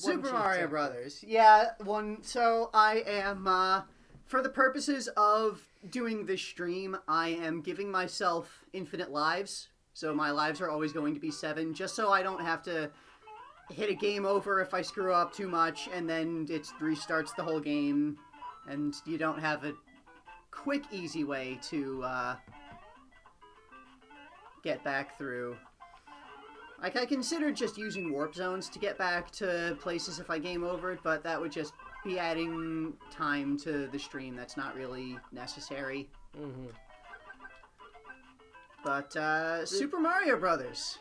Super Mario Brothers. Yeah, so I am, for the purposes of doing this stream, I am giving myself infinite lives. So my lives are always going to be 7, just so I don't have to hit a game over if I screw up too much, and then it restarts the whole game, and you don't have a quick, easy way to, get back through. Like, I considered just using warp zones to get back to places if I game over, but that would just be adding time to the stream that's not really necessary. Mm-hmm. But, Super Mario Brothers.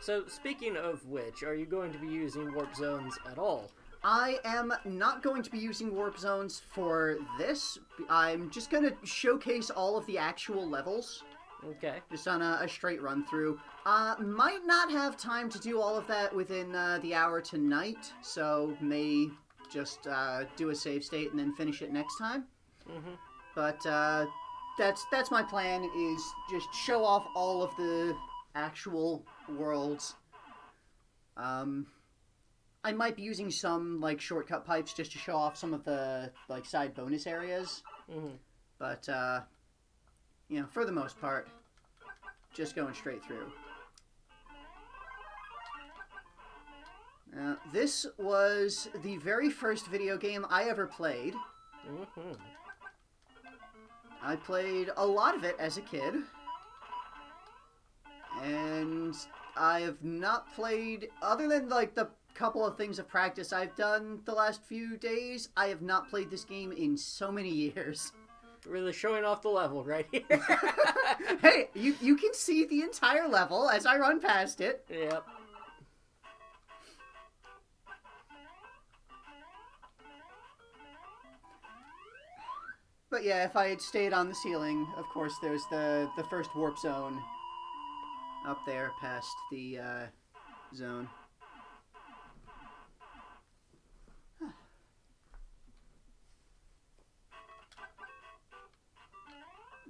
So, speaking of which, are you going to be using warp zones at all? I am not going to be using warp zones for this. I'm just going to showcase all of the actual levels. Okay. Just on a straight run through. Might not have time to do all of that within the hour tonight, so may just do a save state and then finish it next time. Mm-hmm. But that's my plan, is just show off all of the actual worlds. I might be using some like shortcut pipes just to show off some of the like side bonus areas. Mm-hmm. But you know, for the most part, just going straight through. This was the very first video game I ever played. Mm-hmm. I played a lot of it as a kid. And I have not played, other than like the couple of things of practice I've done the last few days, I have not played this game in so many years. Really showing off the level right here. Hey, you can see the entire level as I run past it. Yep. But yeah, if I had stayed on the ceiling, of course, there's the first warp zone up there past the zone.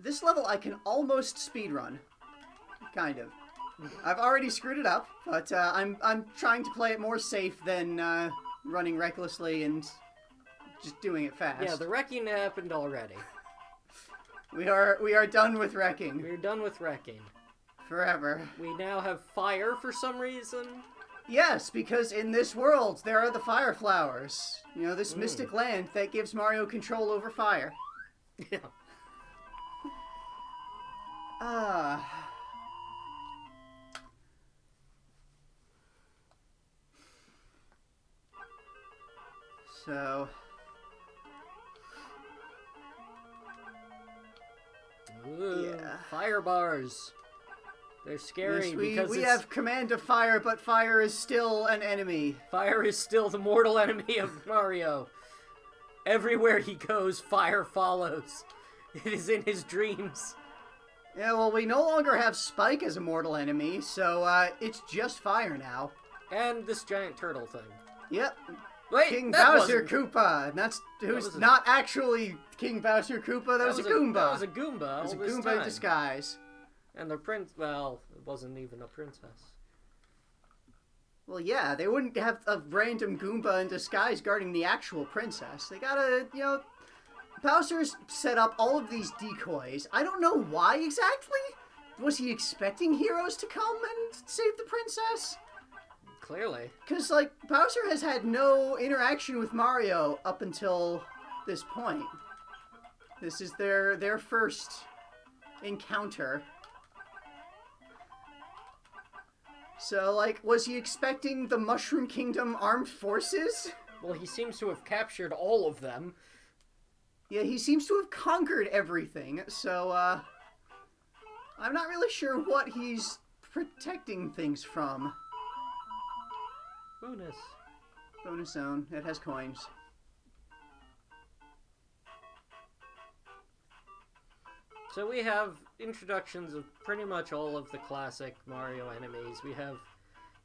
This level I can almost speedrun. Kind of. I've already screwed it up, but I'm trying to play it more safe than running recklessly and just doing it fast. Yeah, the wrecking happened already. We are done with wrecking. We're done with wrecking. Forever. We now have fire for some reason. Yes, because in this world, there are the fire flowers. You know, this mystic land that gives Mario control over fire. Yeah. So... Ooh, yeah. Fire bars. They're scary yes, because we have command of fire, but fire is still an enemy. Fire is still the mortal enemy of Mario. Everywhere he goes, fire follows. It is in his dreams. Yeah, well, we no longer have Spike as a mortal enemy, so it's just fire now. And this giant turtle thing. Yep. Wait, King Bowser Koopa. And that's who's not actually King Bowser Koopa. That was a Goomba. That was a Goomba. That was a Goomba in disguise. And the well, it wasn't even a princess. Well, yeah, they wouldn't have a random Goomba in disguise guarding the actual princess. They gotta, you know, Bowser's set up all of these decoys. I don't know why exactly. Was he expecting heroes to come and save the princess? Clearly. Because, like, Bowser has had no interaction with Mario up until this point. This is their first encounter. So, like, was he expecting the Mushroom Kingdom armed forces? Well, he seems to have captured all of them. Yeah, he seems to have conquered everything, so, I'm not really sure what he's protecting things from. Bonus. Bonus zone. It has coins. So we have introductions of pretty much all of the classic Mario enemies. We have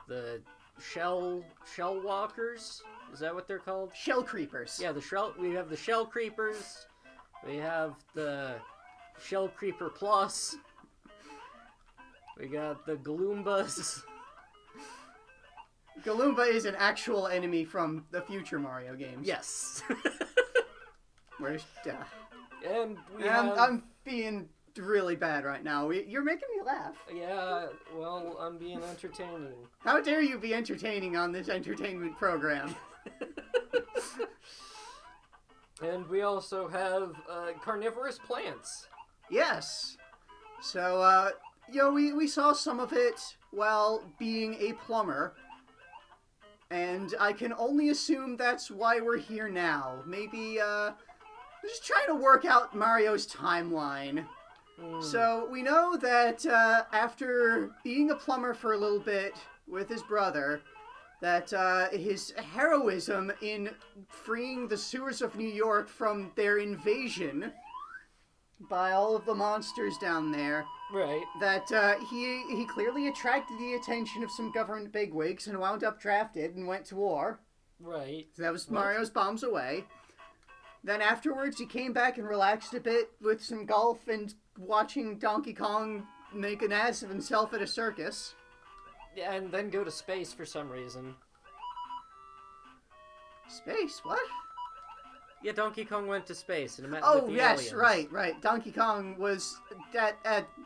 the shell walkers. Is that what they're called? Shell creepers. Yeah, we have the shell creepers. We have the shell creeper plus. We got the Galoombas. Galumba is an actual enemy from the future Mario games. Yes. Where's... And we have... I'm being really bad right now. You're making me laugh. Yeah, well, I'm being entertaining. How dare you be entertaining on this entertainment program? And we also have carnivorous plants. Yes. So, we saw some of it while being a plumber. And I can only assume that's why we're here now. Maybe, just trying to work out Mario's timeline. So, we know that, after being a plumber for a little bit with his brother, that, his heroism in freeing the sewers of New York from their invasion by all of the monsters down there, right? That, he clearly attracted the attention of some government bigwigs and wound up drafted and went to war. Right. So that was Mario's bombs away. Then afterwards, he came back and relaxed a bit with some golf and watching Donkey Kong make an ass of himself at a circus. Yeah, and then go to space for some reason. Space? What? Yeah, Donkey Kong went to space and met Oh, with the yes, aliens. right. Donkey Kong was...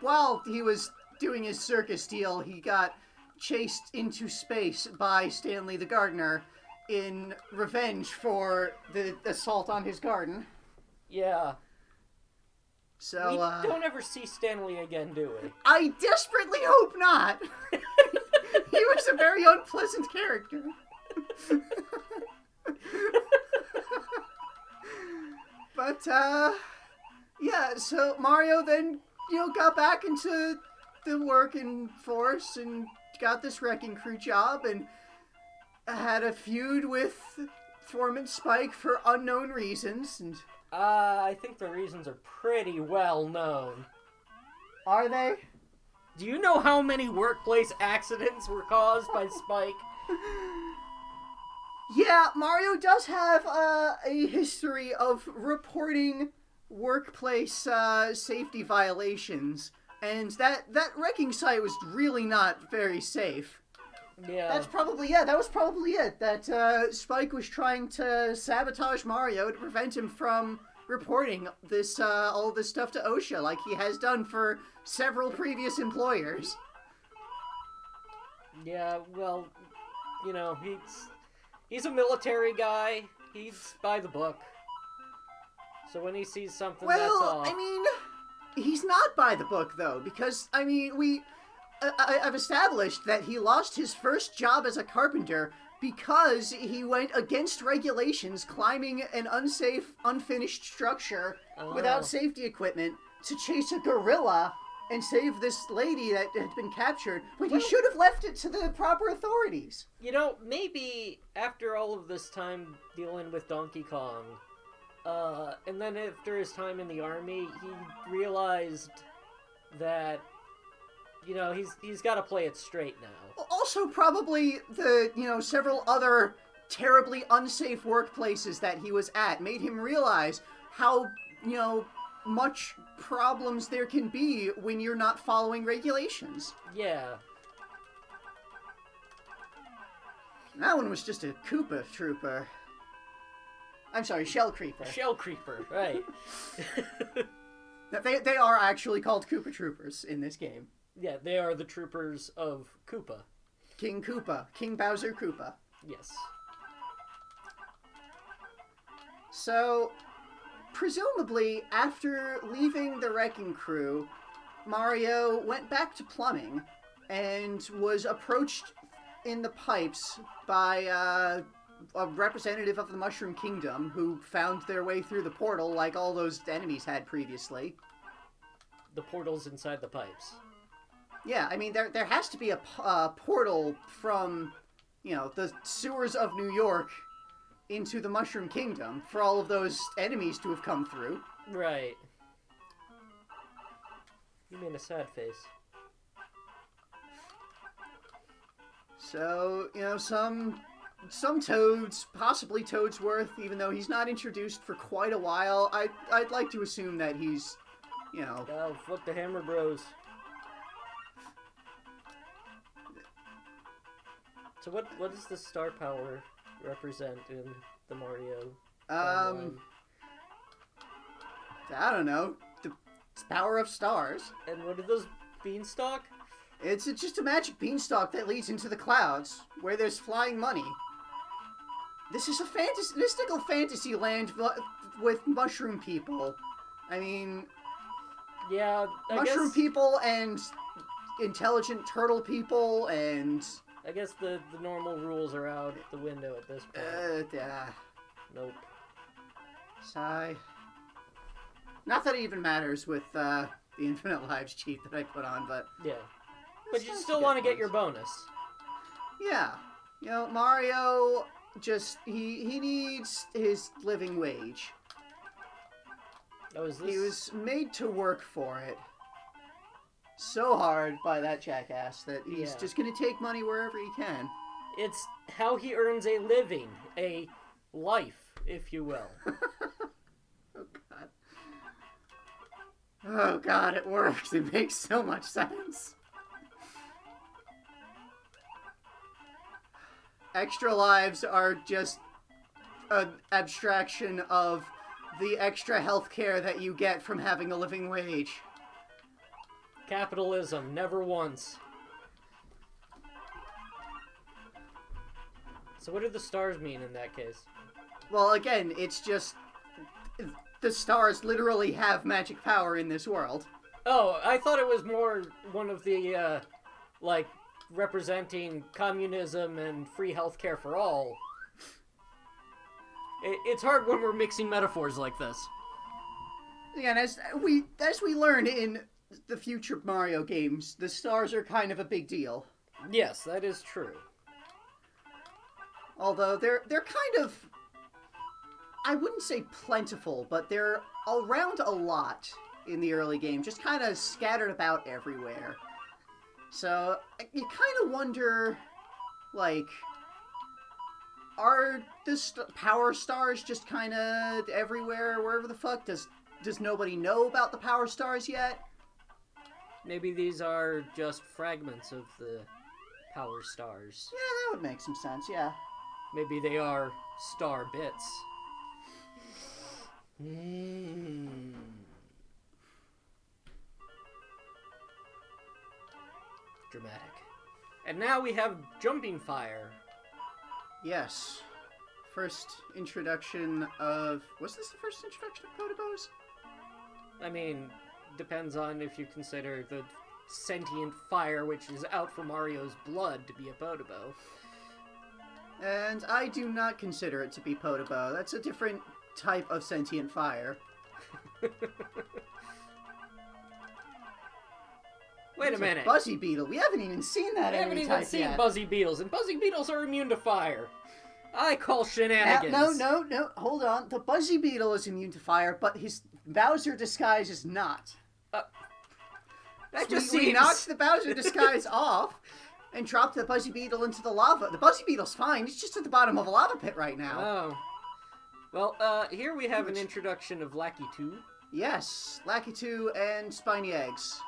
while he was doing his circus deal, he got chased into space by Stanley the Gardener in revenge for the assault on his garden. Yeah. So, we don't ever see Stanley again, do we? I desperately hope not. He was a very unpleasant character. But, yeah, so Mario then, got back into the working force and got this wrecking crew job and had a feud with Foreman Spike for unknown reasons. And I think the reasons are pretty well known. are they? Do you know how many workplace accidents were caused by Spike? Yeah, Mario does have a history of reporting workplace safety violations, and that wrecking site was really not very safe. Yeah. That was probably it. That Spike was trying to sabotage Mario to prevent him from reporting this all this stuff to OSHA, like he has done for several previous employers. Yeah, well, he's a military guy. He's by the book. So when he sees something that's off... I mean, he's not by the book, though, because, I mean, I've established that he lost his first job as a carpenter because he went against regulations climbing an unsafe, unfinished structure without safety equipment to chase a gorilla and save this lady that had been captured, when he should have left it to the proper authorities. Maybe after all of this time dealing with Donkey Kong, and then after his time in the army, he realized that, he's got to play it straight now. Also, probably the, several other terribly unsafe workplaces that he was at made him realize how, much problems there can be when you're not following regulations. Yeah. That one was just a Koopa Trooper. I'm sorry, Shell Creeper. Shell Creeper, right. They are actually called Koopa Troopers in this game. Yeah, they are the troopers of Koopa. King Koopa. King Bowser Koopa. Yes. So, presumably, after leaving the wrecking crew, Mario went back to plumbing and was approached in the pipes by a representative of the Mushroom Kingdom who found their way through the portal like all those enemies had previously. The portal's inside the pipes. Yeah, I mean, there has to be a portal from, the sewers of New York into the Mushroom Kingdom for all of those enemies to have come through. Right. You made a sad face. So, some Toads, possibly Toadsworth, even though he's not introduced for quite a while. I'd like to assume that he's, Oh, fuck the Hammer Bros. So what does the star power represent in the Mario? I don't know. The power of stars. And what are those beanstalk? It's just a magic beanstalk that leads into the clouds, where there's flying money. This is a mystical fantasy land with mushroom people. I mean... Yeah, mushroom people and intelligent turtle people and... I guess the normal rules are out the window at this point. Nope. Sigh. Not that it even matters with the Infinite Lives cheat that I put on, but... Yeah. But you still want to get your bonus. Yeah. You know, Mario just... He needs his living wage. Oh, is this... He was made to work for it. So hard by that jackass that he's just gonna take money wherever he can. It's how he earns a living. A life, if you will. Oh, God. Oh, God, it works. It makes so much sense. Extra lives are just an abstraction of the extra health care that you get from having a living wage. Capitalism, never once. So what do the stars mean in that case? Well, again, it's just... the stars literally have magic power in this world. Oh, I thought it was more one of the, like, representing communism and free healthcare for all. It's hard when we're mixing metaphors like this. Again, as we learn in the future Mario games, the stars are kind of a big deal. Yes, that is true. Although they're kind of... I wouldn't say plentiful, but they're around a lot in the early game, just kind of scattered about everywhere. So, you kind of wonder, like, are the power stars just kind of everywhere, wherever the fuck? Does nobody know about the power stars yet? Maybe these are just fragments of the power stars. Yeah, that would make some sense, yeah. Maybe they are star bits. Dramatic. And now we have jumping fire. Yes. First introduction of... Was this the first introduction of Potobos? I mean, depends on if you consider the sentient fire which is out from Mario's blood to be a Podobo. And I do not consider it to be Podobo. That's a different type of sentient fire. Wait a minute. Buzzy Beetle. We haven't even seen that. We haven't even seen Buzzy Beetles, and Buzzy Beetles are immune to fire. I call shenanigans. No. Hold on. The Buzzy Beetle is immune to fire, but his Bowser disguise is not. That just we knocked the Bowser disguise off and dropped the Buzzy Beetle into the lava. The Buzzy Beetle's fine. It's just at the bottom of a lava pit right now. Oh. Well, here we have an introduction of Lackey 2. Yes, Lackey 2 and Spiny Eggs.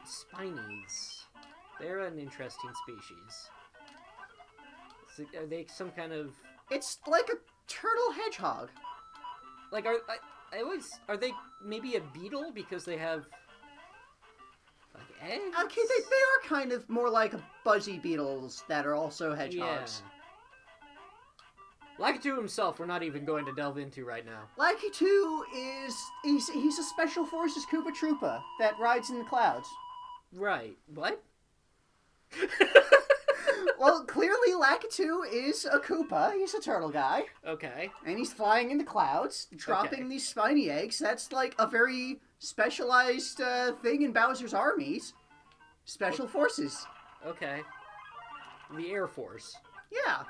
Spinies. They're an interesting species. So, are they some kind of... It's like a turtle hedgehog. Like, are they maybe a beetle because they have... like, eggs? Okay, they are kind of more like Buzzy Beetles that are also hedgehogs. Yeah. Lakitu himself, we're not even going to delve into right now. Lakitu he's a Special Forces Koopa Troopa that rides in the clouds. Right. What? Well, clearly Lakitu is a Koopa. He's a turtle guy. Okay. And he's flying in the clouds, dropping these spiny eggs. That's like a very specialized thing in Bowser's armies. Special Forces. Okay. The Air Force. Yeah.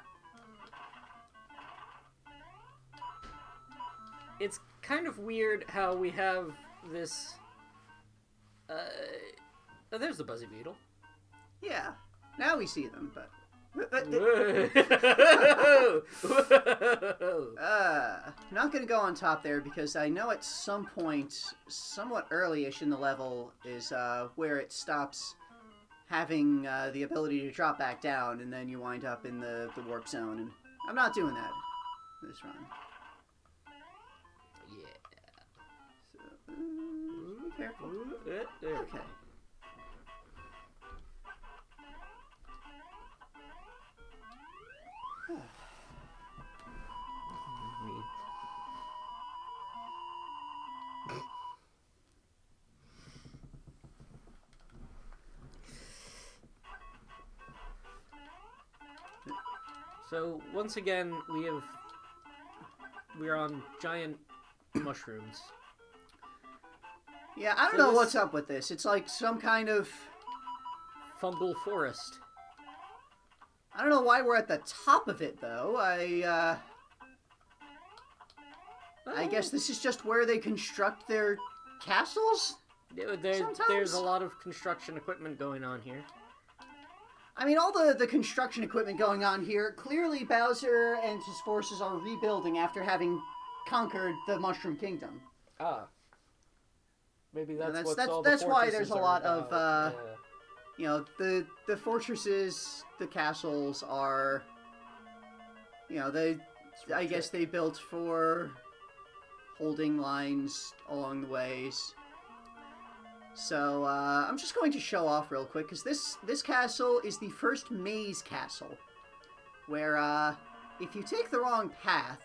It's kind of weird how we have this... oh, there's the Buzzy Beetle. Yeah. Now we see them, but... Not gonna go on top there because I know at some point, somewhat early-ish in the level, is where it stops having the ability to drop back down, and then you wind up in the warp zone. And I'm not doing that this run. Yeah. So, be careful. There. Okay. So once again, we're on giant mushrooms. Yeah, I don't know what's up with this. It's like some kind of Fumble forest. I don't know why we're at the top of it though. I guess this is just where they construct their castles? There's a lot of construction equipment going on here. I mean, all the construction equipment going on here, clearly Bowser and his forces are rebuilding after having conquered the Mushroom Kingdom. Ah. Maybe that's why there's a lot about. of, you know, the fortresses, the castles are, you know, I guess they built for holding lines along the ways. So, I'm just going to show off real quick, because this castle is the first maze castle, where, if you take the wrong path,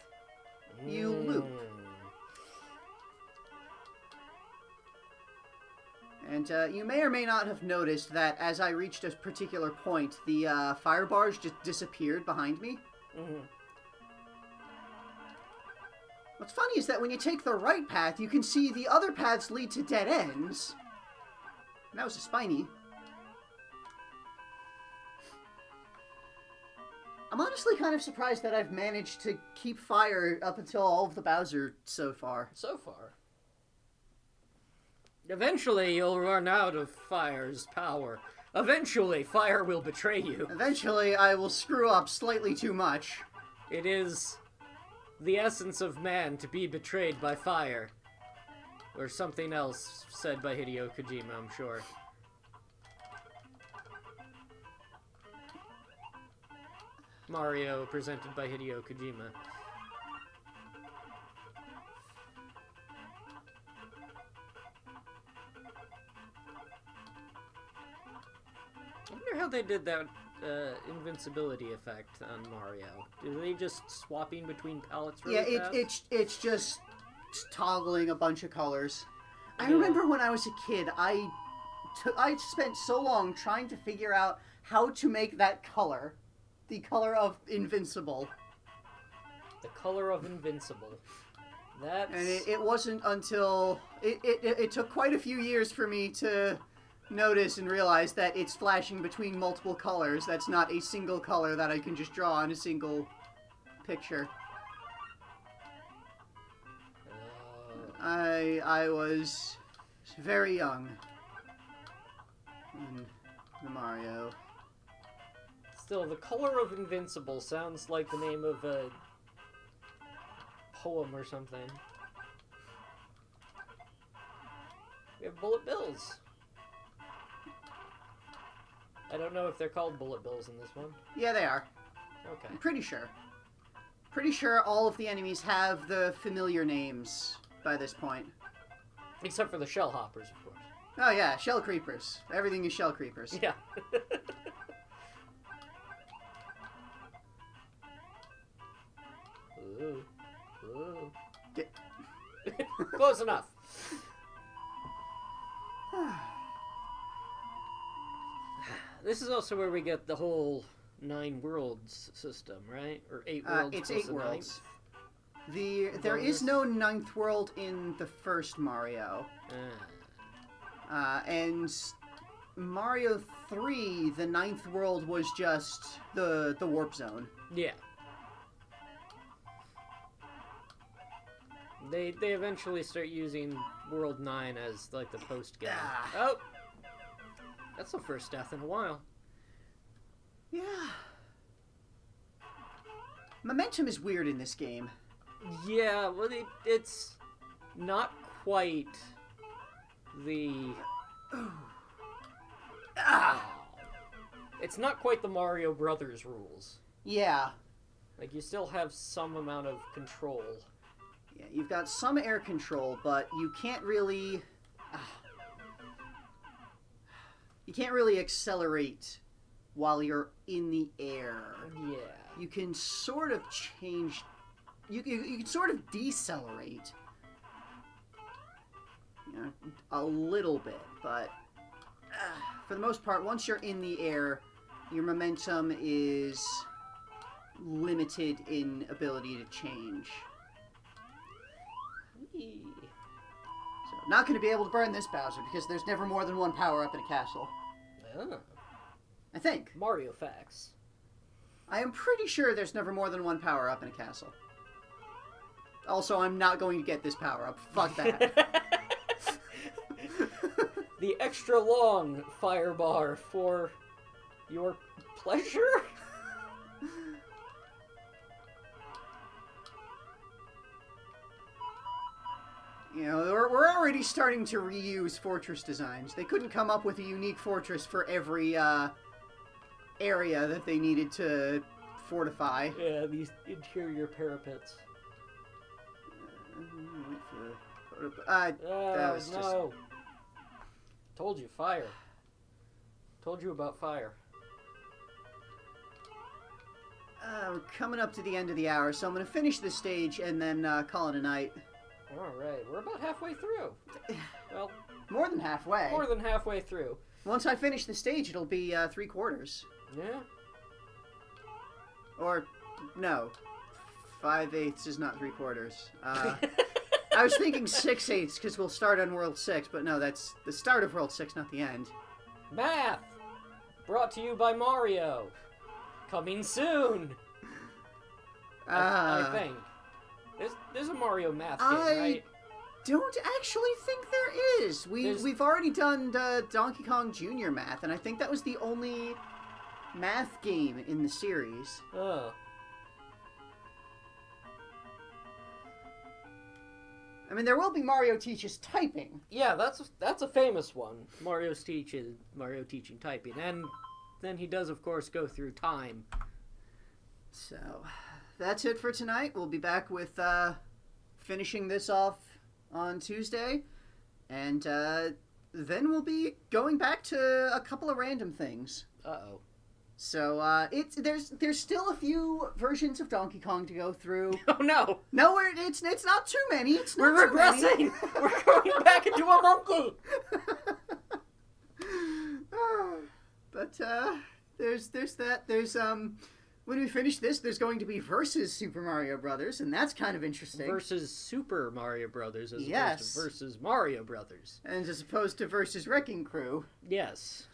you loop. And, you may or may not have noticed that as I reached a particular point, the, fire bars just disappeared behind me. Mm-hmm. What's funny is that when you take the right path, you can see the other paths lead to dead ends. And that was a spiny. I'm honestly kind of surprised that I've managed to keep fire up until all of the Bowser so far. Eventually, you'll run out of fire's power. Eventually, fire will betray you. Eventually, I will screw up slightly too much. It is the essence of man to be betrayed by fire. Or something else said by Hideo Kojima, I'm sure. Mario, presented by Hideo Kojima. I wonder how they did that invincibility effect on Mario. Are they just swapping between palettes really fast? It's just toggling a bunch of colors. I remember when I was a kid, I spent so long trying to figure out how to make that color. The color of Invincible. The color of Invincible. That's... And it wasn't until... It took quite a few years for me to notice and realize that it's flashing between multiple colors. That's not a single color that I can just draw on a single picture. I was very young in the Mario. Still, the color of Invincible sounds like the name of a poem or something. We have bullet bills. I don't know if they're called bullet bills in this one. Yeah, they are. Okay. I'm pretty sure. Pretty sure all of the enemies have the familiar names by this point. Except for the shell hoppers, of course. Oh yeah, shell creepers. Everything is shell creepers. Yeah. Ooh. Ooh. Close enough. This is also where we get the whole 9 worlds system, right? Or 8 worlds. It's 8 worlds. There is no 9th world in the first Mario. And Mario 3, the 9th world was just the warp zone. Yeah. They eventually start using World 9 as like the post game. Oh! That's the first death in a while. Yeah. Momentum is weird in this game. Yeah, well, it's not quite the... It's not quite the Mario Brothers rules. Yeah. Like, you still have some amount of control. Yeah, you've got some air control, but you can't really... you can't really accelerate while you're in the air. Yeah. You can sort of change... You can sort of decelerate. You know, a little bit, but... for the most part, once you're in the air, your momentum is limited in ability to change. So, not going to be able to burn this Bowser because there's never more than one power-up in a castle. Oh. I think. Mario facts. I am pretty sure there's never more than one power-up in a castle. Also, I'm not going to get this power-up. Fuck that. The extra long fire bar for your pleasure? You know, we're already starting to reuse fortress designs. They couldn't come up with a unique fortress for every area that they needed to fortify. Yeah, these interior parapets. That was no. just... Told you, fire. Told you about fire. We're coming up to the end of the hour, so I'm going to finish this stage and then call it a night. Alright, we're about halfway through. Well, more than halfway. More than halfway through. Once I finish the stage, it'll be 3/4. Yeah. Or, no. 5/8 is not 3/4. I was thinking 6/8 because we'll start on World 6, but no, that's the start of World 6, not the end. Math! Brought to you by Mario. Coming soon! I think. There's a Mario math game, right? I don't actually think there is. We've already done Donkey Kong Jr. math, and I think that was the only math game in the series. Oh. I mean, there will be Mario Teaches Typing. Yeah, that's a famous one. Mario teaching typing, and then he does, of course, go through time. So, that's it for tonight. We'll be back with finishing this off on Tuesday, and then we'll be going back to a couple of random things. Uh-oh. So there's still a few versions of Donkey Kong to go through. Oh no! No, it's not too many. It's not We're too regressing. Many. We're going back into a monkey. But there's that. There's when we finish this, there's going to be versus Super Mario Brothers, and that's kind of interesting. Versus Super Mario Brothers as opposed to versus Mario Brothers. And as opposed to versus Wrecking Crew. Yes.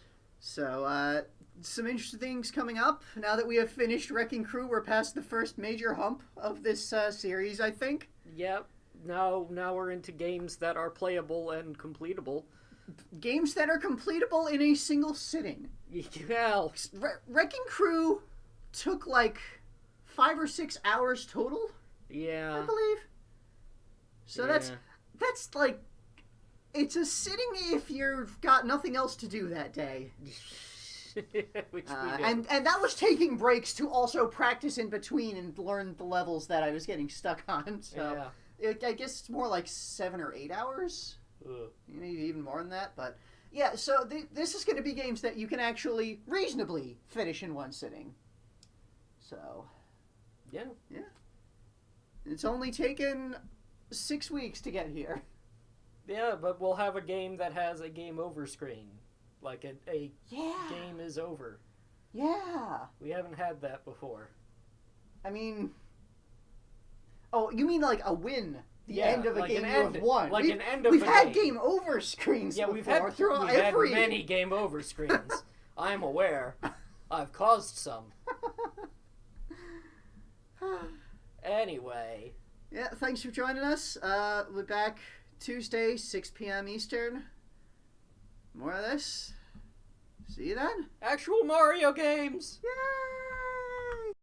So, some interesting things coming up. Now that we have finished Wrecking Crew, we're past the first major hump of this series, I think. Yep. Now we're into games that are playable and completable. Games that are completable in a single sitting. Well, Wrecking Crew took like 5 or 6 hours total. Yeah. I believe. So yeah. that's like, it's a sitting if you've got nothing else to do that day. Which we did. And that was taking breaks to also practice in between and learn the levels that I was getting stuck on. So I guess it's more like 7 or 8 hours. Maybe even more than that. But yeah, so this is going to be games that you can actually reasonably finish in one sitting. So yeah. It's only taken 6 weeks to get here. Yeah, but we'll have a game that has a game over screen. Like a game is over. Yeah. We haven't had that before. I mean... Oh, you mean like a win? The end of a game you have won. Like an end of a game. We've had game over screens before. We've had many game over screens. I'm aware. I've caused some. Anyway. Yeah, thanks for joining us. We're back Tuesday, 6 p.m. Eastern. More of this. See you then. Actual Mario games! Yay!